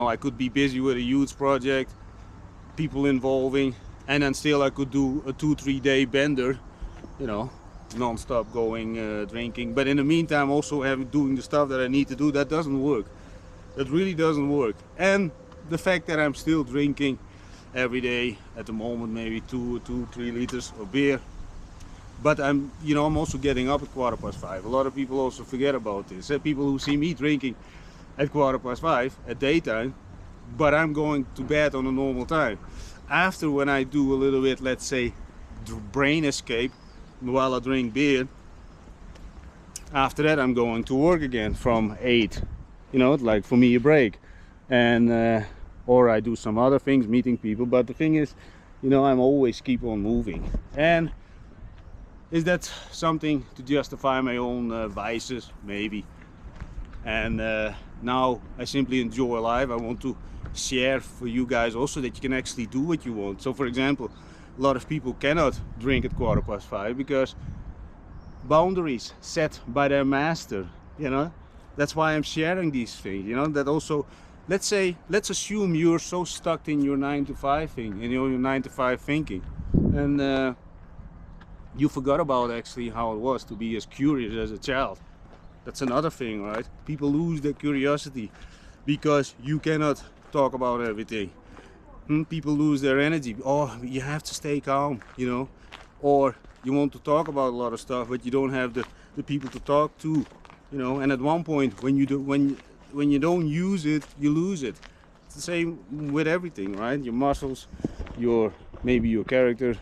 I could be busy with a huge project, people involving, and then still I could do a 2-3 day bender, you know, non-stop going drinking. But in the meantime also doing the stuff that I need to do. That doesn't work. That really doesn't work. And the fact that I'm still drinking every day at the moment, maybe 2-3 liters of beer, but I'm also getting up at 5:15. A lot of people also forget about this. People who see me drinking at 5:15 at daytime, but I'm going to bed on a normal time. After, when I do a little bit, let's say, brain escape while I drink beer, after that I'm going to work again from 8. Like for me a break, and or I do some other things, meeting people. But the thing is, I'm always keep on moving. And is that something to justify my own vices? Maybe. And now I simply enjoy life. I want to share for you guys also that you can actually do what you want. So for example, a lot of people cannot drink at 5:15 because boundaries set by their master. That's why I'm sharing these things. That also, let's assume you're so stuck in your 9-to-5 thing, in your 9-to-5 thinking, and you forgot about actually how it was to be as curious as a child. That's another thing, right? People lose their curiosity because you cannot talk about everything. People lose their energy. Oh, you have to stay calm, or you want to talk about a lot of stuff, but you don't have the people to talk to, and at one point when you don't use it, you lose it. It's the same with everything, right? Your muscles, maybe your character,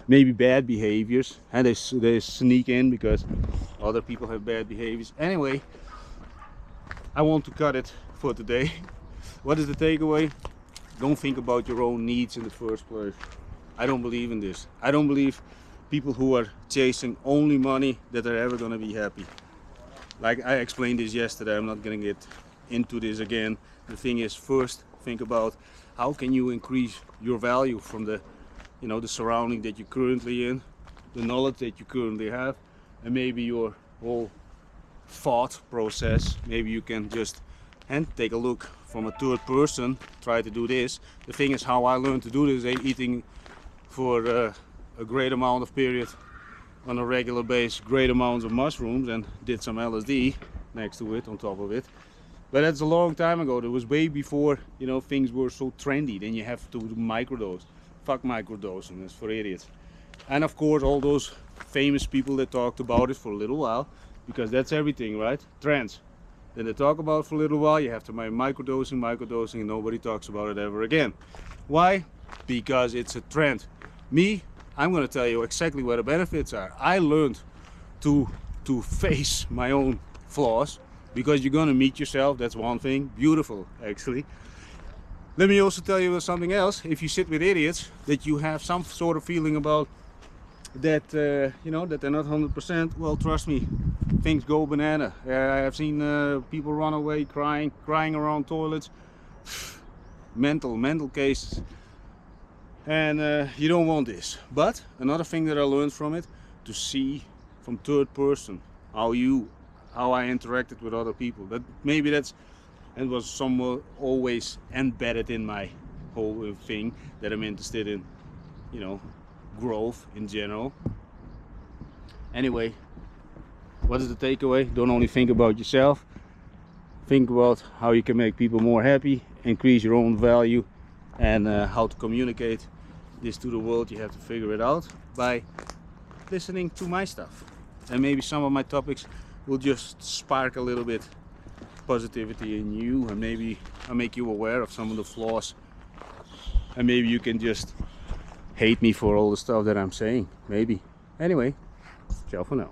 maybe bad behaviors, and they sneak in because other people have bad behaviors. Anyway, I want to cut it for today. What is the takeaway? Don't think about your own needs in the first place. I don't believe in this. I don't believe people who are chasing only money that are ever gonna be happy. Like I explained this yesterday, I'm not gonna get into this again. The thing is, first think about how can you increase your value from the surrounding that you're currently in, the knowledge that you currently have, and maybe your whole thought process. Maybe you can just take a look from a third person, try to do this. The thing is, how I learned to do this is eating for a great amount of period on a regular basis, great amounts of mushrooms, and did some LSD next to it, on top of it. But that's a long time ago. That was way before things were so trendy. Then you have to microdose. Fuck microdosing, it's for idiots. And of course all those famous people that talked about it for a little while, because that's everything, right? Trends. Then they talk about it for a little while, you have to microdosing, and nobody talks about it ever again. Why? Because it's a trend. Me, I'm going to tell you exactly what the benefits are. I learned to face my own flaws, because you're going to meet yourself. That's one thing. Beautiful, actually. Let me also tell you something else. If you sit with idiots that you have some sort of feeling about that, that they're not 100%, well, trust me, things go banana. I have seen people run away crying around toilets. mental cases. And you don't want this. But another thing that I learned from it, to see from third person how I interacted with other people. It was somewhat always embedded in my whole thing, that I'm interested in, growth in general. Anyway, what is the takeaway? Don't only think about yourself, think about how you can make people more happy, increase your own value, and how to communicate this to the world. You have to figure it out by listening to my stuff, and maybe some of my topics will just spark a little bit positivity in you, and maybe I'll make you aware of some of the flaws, and maybe you can just hate me for all the stuff that I'm saying, maybe. Anyway, ciao for now.